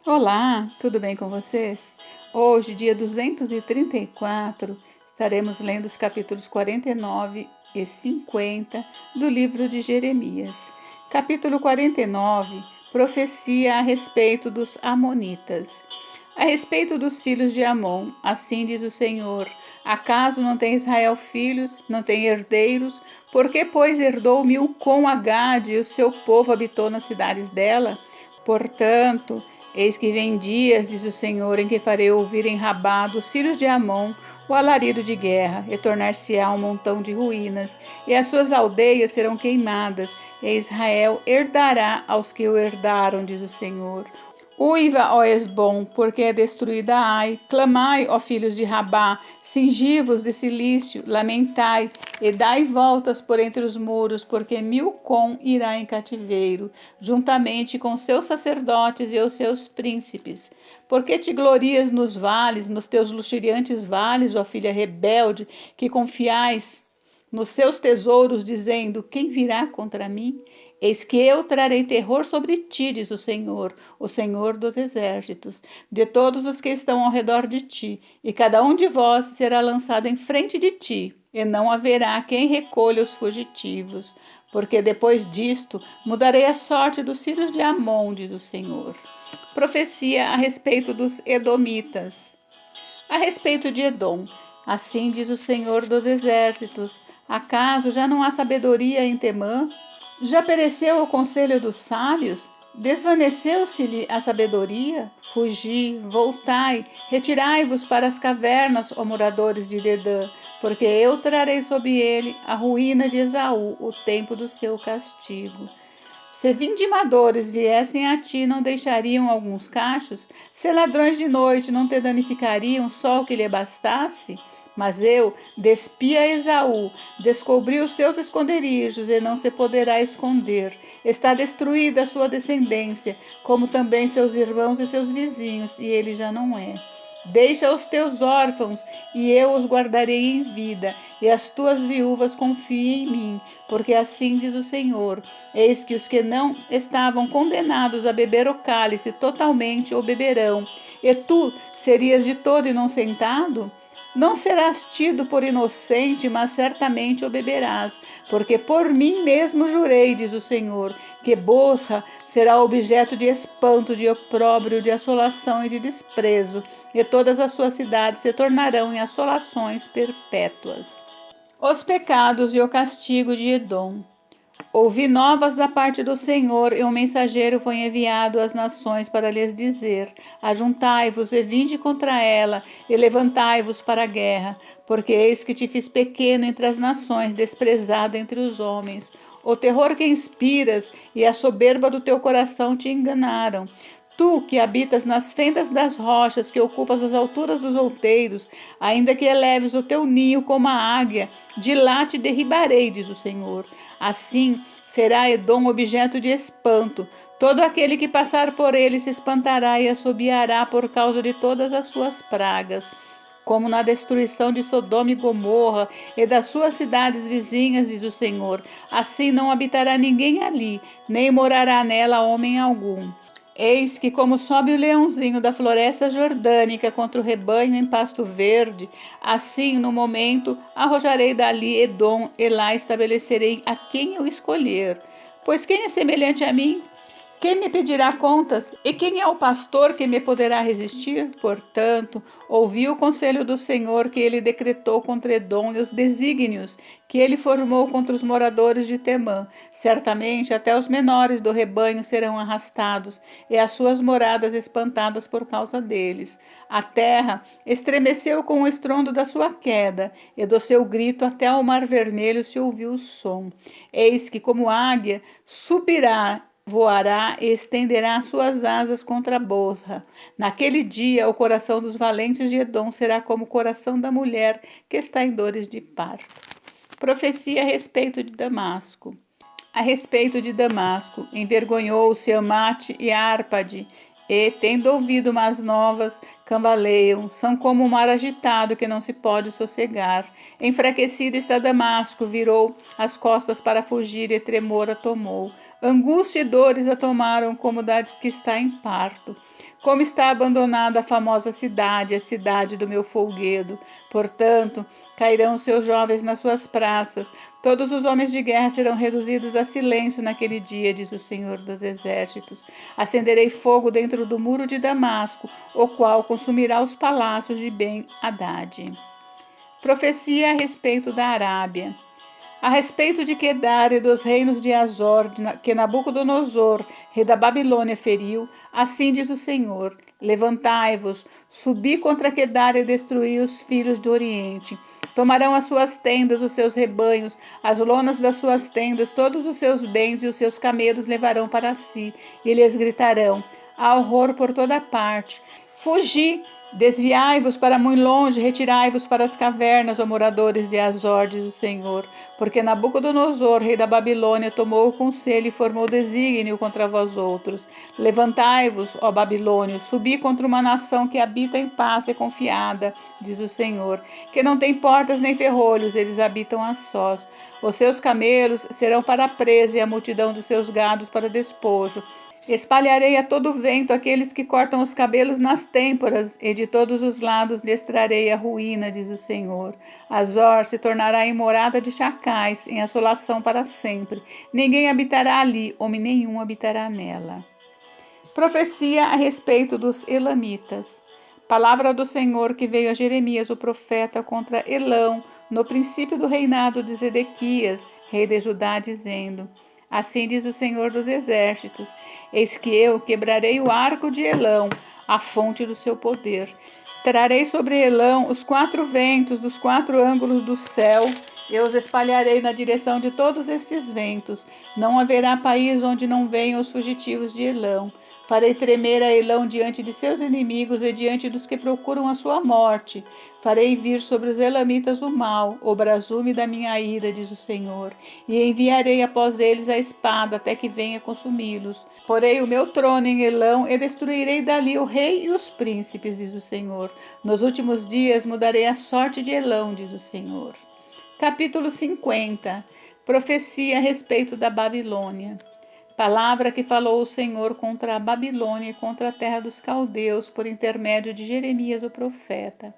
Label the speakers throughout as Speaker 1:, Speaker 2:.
Speaker 1: Olá, tudo bem com vocês? Hoje, dia 234, estaremos lendo os capítulos 49 e 50 do livro de Jeremias. Capítulo 49, profecia a respeito dos amonitas. A respeito dos filhos de Amon, assim diz o Senhor: acaso não tem Israel filhos, não tem herdeiros? Por que, pois, herdou Milcom a Gade e o seu povo habitou nas cidades dela? Portanto, eis que vem dias, diz o Senhor, em que farei ouvir em Rabá dos filhos de Amon o alarido de guerra, e tornar-se-á um montão de ruínas, e as suas aldeias serão queimadas, e Israel herdará aos que o herdaram, diz o Senhor. Uiva, ó Esbom, porque é destruída Ai. Clamai, ó filhos de Rabá, cingi-vos de cilício, lamentai, e dai voltas por entre os muros, porque Milcom irá em cativeiro, juntamente com seus sacerdotes e os seus príncipes. Porque te glorias nos vales, nos teus luxuriantes vales, ó filha rebelde, que confiais nos seus tesouros, dizendo: quem virá contra mim? Eis que eu trarei terror sobre ti, diz o Senhor dos exércitos, de todos os que estão ao redor de ti, e cada um de vós será lançado em frente de ti, e não haverá quem recolha os fugitivos, porque depois disto mudarei a sorte dos filhos de Amon, diz o Senhor. Profecia a respeito dos edomitas. A respeito de Edom, assim diz o Senhor dos exércitos: acaso já não há sabedoria em Temã? Já pereceu o conselho dos sábios? Desvaneceu-se-lhe a sabedoria? Fugi, voltai, retirai-vos para as cavernas, ó moradores de Dedã, porque eu trarei sobre ele a ruína de Esaú, o tempo do seu castigo. Se vindimadores viessem a ti, não deixariam alguns cachos? Se ladrões de noite não te danificariam só o que lhe bastasse? Mas eu despi a Esaú, descobri os seus esconderijos e não se poderá esconder. Está destruída a sua descendência, como também seus irmãos e seus vizinhos, e ele já não é. Deixa os teus órfãos, e eu os guardarei em vida, e as tuas viúvas confiem em mim, porque assim diz o Senhor: eis que os que não estavam condenados a beber o cálice totalmente o beberão, e tu serias de todo inocentado? Não serás tido por inocente, mas certamente o beberás, porque por mim mesmo jurei, diz o Senhor, que Bosra será objeto de espanto, de opróbrio, de assolação e de desprezo, e todas as suas cidades se tornarão em assolações perpétuas. Os pecados e o castigo de Edom. Ouvi novas da parte do Senhor, e um mensageiro foi enviado às nações para lhes dizer: ajuntai-vos e vinde contra ela, e levantai-vos para a guerra, porque eis que te fiz pequeno entre as nações, desprezado entre os homens. O terror que inspiras e a soberba do teu coração te enganaram. Tu que habitas nas fendas das rochas, que ocupas as alturas dos outeiros, ainda que eleves o teu ninho como a águia, de lá te derribarei, diz o Senhor. Assim será Edom objeto de espanto. Todo aquele que passar por ele se espantará e assobiará por causa de todas as suas pragas. Como na destruição de Sodoma e Gomorra e das suas cidades vizinhas, diz o Senhor, assim não habitará ninguém ali, nem morará nela homem algum. Eis que, como sobe o leãozinho da floresta jordânica contra o rebanho em pasto verde, assim, no momento, arrojarei dali Edom, e lá estabelecerei a quem eu escolher. Pois quem é semelhante a mim? Quem me pedirá contas? E quem é o pastor que me poderá resistir? Portanto, ouvi o conselho do Senhor que ele decretou contra Edom e os desígnios que ele formou contra os moradores de Temã. Certamente até os menores do rebanho serão arrastados, e as suas moradas espantadas por causa deles. A terra estremeceu com o estrondo da sua queda, e do seu grito até ao mar vermelho se ouviu o som. Eis que, como águia, subirá, voará e estenderá suas asas contra Bosra. Naquele dia, o coração dos valentes de Edom será como o coração da mulher que está em dores de parto. Profecia a respeito de Damasco. A respeito de Damasco, envergonhou-se Amate e Árpade, e, tendo ouvido más novas, cambaleiam, são como um mar agitado que não se pode sossegar. Enfraquecida está Damasco, virou as costas para fugir, e tremor a tomou. Angústia e dores a tomaram como da que está em parto. Como está abandonada a famosa cidade, a cidade do meu folguedo. Portanto, cairão os seus jovens nas suas praças. Todos os homens de guerra serão reduzidos a silêncio naquele dia, diz o Senhor dos Exércitos. Acenderei fogo dentro do muro de Damasco, o qual consumirá os palácios de Ben-Hadad. Profecia a respeito da Arábia. A respeito de Quedar e dos reinos de Azor, que Nabucodonosor, rei da Babilônia, feriu, assim diz o Senhor: levantai-vos, subi contra Quedar e destruí os filhos do Oriente. Tomarão as suas tendas, os seus rebanhos, as lonas das suas tendas, todos os seus bens e os seus camelos levarão para si, e lhes gritarão: há horror por toda parte. Fugi, desviai-vos para muito longe, retirai-vos para as cavernas, ó moradores de Azor, diz o Senhor, porque Nabucodonosor, rei da Babilônia, tomou o conselho e formou desígnio contra vós outros. Levantai-vos, ó Babilônio, subi contra uma nação que habita em paz e confiada, diz o Senhor, que não tem portas nem ferrolhos, eles habitam a sós. Os seus camelos serão para presa e a multidão dos seus gados para despojo. Espalharei a todo vento aqueles que cortam os cabelos nas têmporas, e de todos os lados lhes trarei a ruína, diz o Senhor. Azor se tornará em morada de chacais, em assolação para sempre. Ninguém habitará ali, homem nenhum habitará nela. Profecia a respeito dos elamitas. Palavra do Senhor que veio a Jeremias, o profeta, contra Elão, no princípio do reinado de Zedequias, rei de Judá, dizendo: assim diz o Senhor dos Exércitos: eis que eu quebrarei o arco de Elão, a fonte do seu poder. Trarei sobre Elão os 4 ventos dos 4 ângulos do céu. Eu os espalharei na direção de todos estes ventos. Não haverá país onde não venham os fugitivos de Elão. Farei tremer a Elão diante de seus inimigos e diante dos que procuram a sua morte. Farei vir sobre os elamitas o mal, o brasume da minha ira, diz o Senhor, e enviarei após eles a espada até que venha consumi-los. Porei o meu trono em Elão e destruirei dali o rei e os príncipes, diz o Senhor. Nos últimos dias mudarei a sorte de Elão, diz o Senhor. Capítulo 50. Profecia a respeito da Babilônia. Palavra que falou o Senhor contra a Babilônia e contra a terra dos caldeus por intermédio de Jeremias o profeta.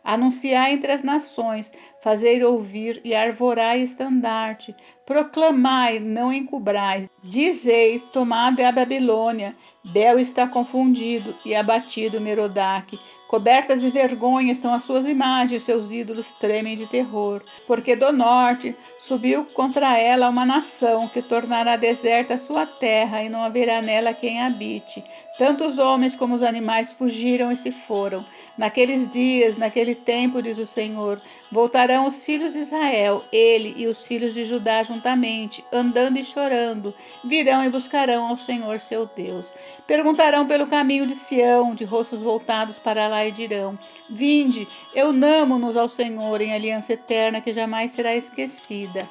Speaker 1: Anunciai entre as nações, fazei ouvir e arvorai estandarte, proclamai, não encubrais, dizei, tomada é a Babilônia, Bel está confundido e abatido Merodach, cobertas de vergonha estão as suas imagens, seus ídolos tremem de terror, porque do norte subiu contra ela uma nação que tornará deserta a sua terra e não haverá nela quem habite. Tanto os homens como os animais fugiram e se foram. Naqueles dias, naquele tempo, diz o Senhor, voltarão os filhos de Israel, ele e os filhos de Judá juntamente, andando e chorando, virão e buscarão ao Senhor seu Deus. Perguntarão pelo caminho de Sião, de rostos voltados para lá, e dirão: vinde, unamo-nos ao Senhor em aliança eterna que jamais será esquecida.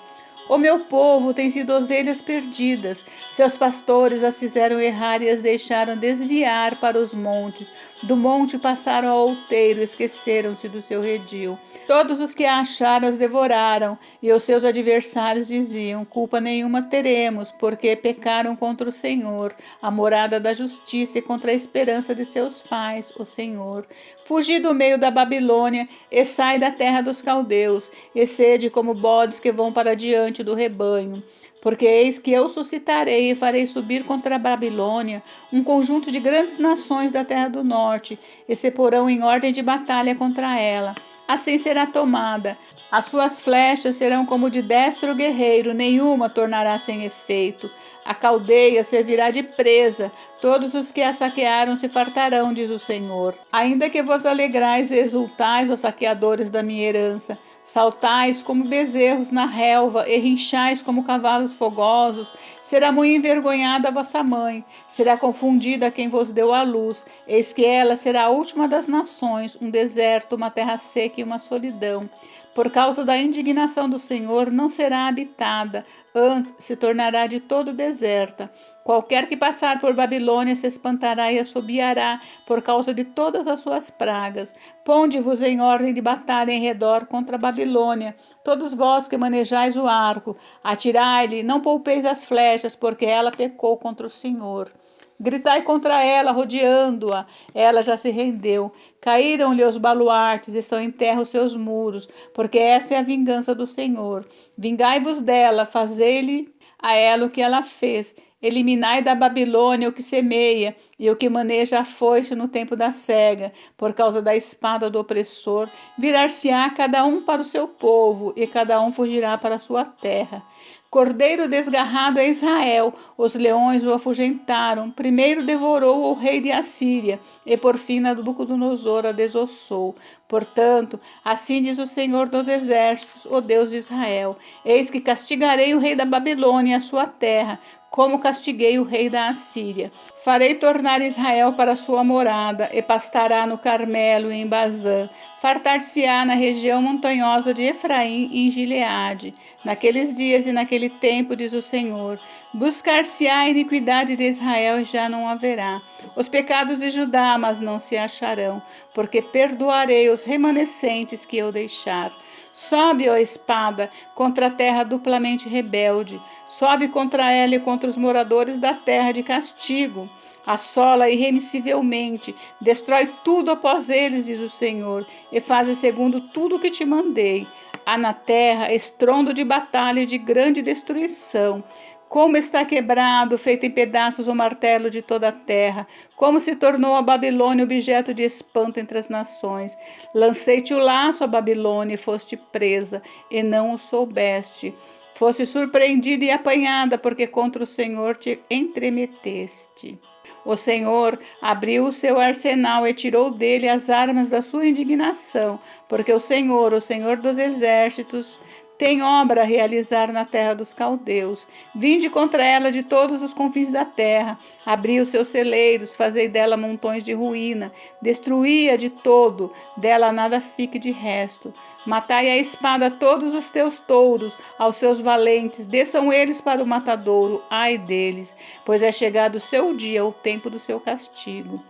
Speaker 1: O meu povo tem sido ovelhas perdidas, seus pastores as fizeram errar e as deixaram desviar para os montes. Do monte passaram ao outeiro, esqueceram-se do seu redil. Todos os que a acharam as devoraram, e os seus adversários diziam: culpa nenhuma teremos, porque pecaram contra o Senhor, a morada da justiça, e contra a esperança de seus pais, o Senhor. Fugi do meio da Babilônia, e sai da terra dos caldeus, e sede como bodes que vão para diante do rebanho. Porque eis que eu suscitarei e farei subir contra a Babilônia um conjunto de grandes nações da terra do norte, e se porão em ordem de batalha contra ela. Assim será tomada. As suas flechas serão como de destro guerreiro, nenhuma tornará sem efeito. A caldeia servirá de presa, todos os que a saquearam se fartarão, diz o Senhor. Ainda que vos alegrais e exultais, ó saqueadores da minha herança, saltais como bezerros na relva e rinchais como cavalos fogosos, será muito envergonhada a vossa mãe, será confundida quem vos deu a luz, eis que ela será a última das nações, um deserto, uma terra seca e uma solidão. por causa da indignação do Senhor, não será habitada, antes se tornará de todo deserta. Qualquer que passar por Babilônia se espantará e assobiará por causa de todas as suas pragas. Ponde-vos em ordem de batalha em redor contra a Babilônia, todos vós que manejais o arco. Atirai-lhe, não poupeis as flechas, porque ela pecou contra o Senhor. Gritai contra ela, rodeando-a. Ela já se rendeu. Caíram-lhe os baluartes, estão em terra os seus muros, porque essa é a vingança do Senhor. Vingai-vos dela, fazei-lhe a ela o que ela fez. Eliminai da Babilônia o que semeia e o que maneja a foice no tempo da cega, por causa da espada do opressor. Virar-se-á cada um para o seu povo, e cada um fugirá para a sua terra. Cordeiro desgarrado é Israel, os leões o afugentaram. Primeiro devorou o rei de Assíria, e por fim Nabucodonosor a desossou. Portanto, assim diz o Senhor dos Exércitos, o Deus de Israel: eis que castigarei o rei da Babilônia e a sua terra, como castiguei o rei da Assíria. Farei tornar Israel para sua morada, e pastará no Carmelo e em Bazã. Fartar-se-á na região montanhosa de Efraim e em Gileade. Naqueles dias e naquele tempo, diz o Senhor, buscar-se-á a iniquidade de Israel e já não haverá. Os pecados de Judá, mas não se acharão, porque perdoarei os remanescentes que eu deixar. Sobe, ó espada, contra a terra duplamente rebelde. Sobe contra ela e contra os moradores da terra de castigo. Assola irremissivelmente, destrói tudo após eles, diz o Senhor, e faze segundo tudo o que te mandei. Há na terra estrondo de batalha e de grande destruição. Como está quebrado, feito em pedaços o martelo de toda a terra, como se tornou a Babilônia objeto de espanto entre as nações. Lancei-te o laço, a Babilônia, e foste presa, e não o soubeste. Foste surpreendida e apanhada, porque contra o Senhor te entremeteste. O Senhor abriu o seu arsenal e tirou dele as armas da sua indignação, porque o Senhor dos exércitos, tem obra a realizar na terra dos caldeus. Vinde contra ela de todos os confins da terra, abri os seus celeiros, fazei dela montões de ruína, destruí-a de todo, dela nada fique de resto. Matai a espada todos os teus touros, aos seus valentes, desçam eles para o matadouro, ai deles, pois é chegado o seu dia, o tempo do seu castigo.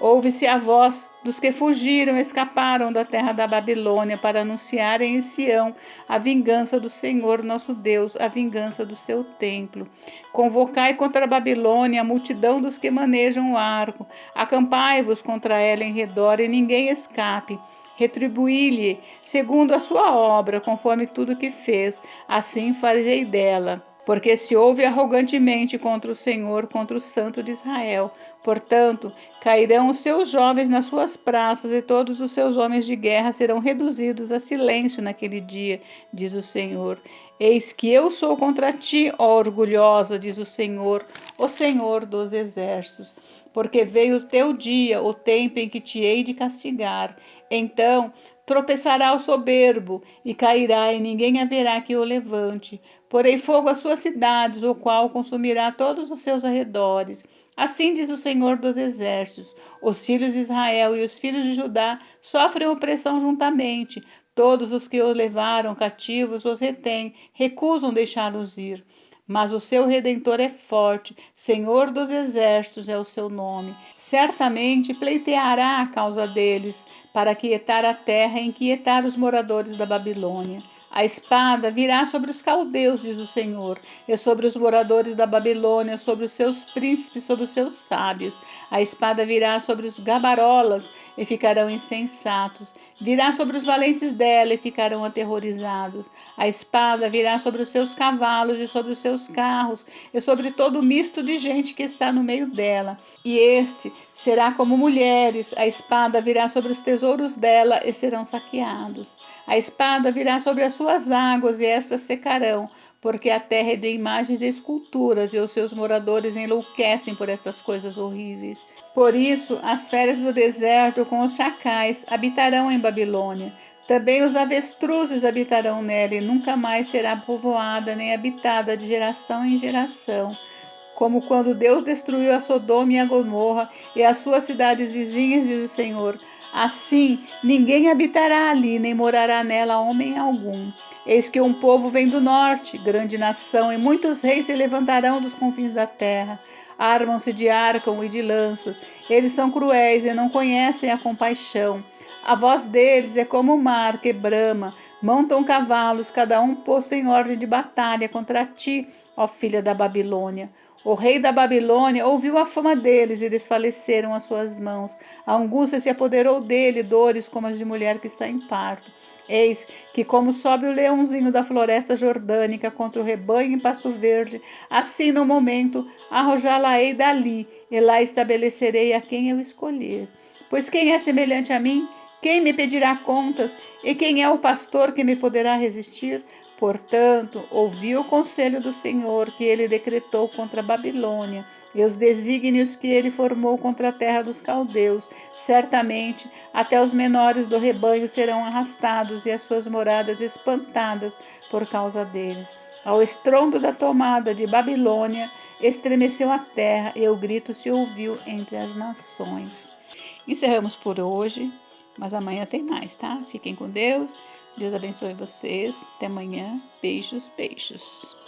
Speaker 1: Ouve-se a voz dos que fugiram e escaparam da terra da Babilônia para anunciarem em Sião a vingança do Senhor nosso Deus, a vingança do seu templo. Convocai contra a Babilônia a multidão dos que manejam o arco. Acampai-vos contra ela em redor e ninguém escape. Retribuí-lhe segundo a sua obra, conforme tudo que fez, assim farei dela. Porque se ouve arrogantemente contra o Senhor, contra o Santo de Israel. Portanto, cairão os seus jovens nas suas praças, e todos os seus homens de guerra serão reduzidos a silêncio naquele dia, diz o Senhor. Eis que eu sou contra ti, ó orgulhosa, diz o Senhor dos exércitos. Porque veio o teu dia, o tempo em que te hei de castigar. Então tropeçará o soberbo e cairá, e ninguém haverá que o levante. Porei fogo às suas cidades, o qual consumirá todos os seus arredores. Assim diz o Senhor dos Exércitos: os filhos de Israel e os filhos de Judá sofrem opressão juntamente. Todos os que os levaram cativos os retêm, recusam deixá-los ir. Mas o seu Redentor é forte, Senhor dos Exércitos é o seu nome. Certamente pleiteará a causa deles, para quietar a terra e inquietar os moradores da Babilônia. A espada virá sobre os caldeus, diz o Senhor, e sobre os moradores da Babilônia, sobre os seus príncipes, sobre os seus sábios. A espada virá sobre os gabarolas, e ficarão insensatos. Virá sobre os valentes dela, e ficarão aterrorizados. A espada virá sobre os seus cavalos e sobre os seus carros, e sobre todo o misto de gente que está no meio dela. E este será como mulheres. A espada virá sobre os tesouros dela, e serão saqueados. A espada virá sobre as suas águas, e estas secarão, porque a terra é de imagens de esculturas, e os seus moradores enlouquecem por estas coisas horríveis. Por isso, as feras do deserto com os chacais habitarão em Babilônia. Também os avestruzes habitarão nela, e nunca mais será povoada nem habitada de geração em geração. como quando Deus destruiu a Sodoma e a Gomorra e as suas cidades vizinhas, diz o Senhor. Assim, ninguém habitará ali, nem morará nela homem algum. Eis que um povo vem do norte, grande nação, e muitos reis se levantarão dos confins da terra. Armam-se de arco e de lanças. Eles são cruéis e não conhecem a compaixão. A voz deles é como o mar que brama. Montam cavalos, cada um posto em ordem de batalha contra ti, ó filha da Babilônia. O rei da Babilônia ouviu a fama deles e desfaleceram as suas mãos. A angústia se apoderou dele, dores como as de mulher que está em parto. Eis que, como sobe o leãozinho da floresta jordânica contra o rebanho em Passo Verde, assim no momento arrojá-la-ei dali, e lá estabelecerei a quem eu escolher. Pois quem é semelhante a mim? Quem me pedirá contas? E quem é o pastor que me poderá resistir? Portanto, ouvi o conselho do Senhor que ele decretou contra a Babilônia e os desígnios que ele formou contra a terra dos caldeus. Certamente, até os menores do rebanho serão arrastados e as suas moradas espantadas por causa deles. Ao estrondo da tomada de Babilônia, estremeceu a terra e o grito se ouviu entre as nações. Encerramos por hoje, mas amanhã tem mais, tá? Fiquem com Deus. Deus abençoe vocês. Até amanhã. Beijos, beijos.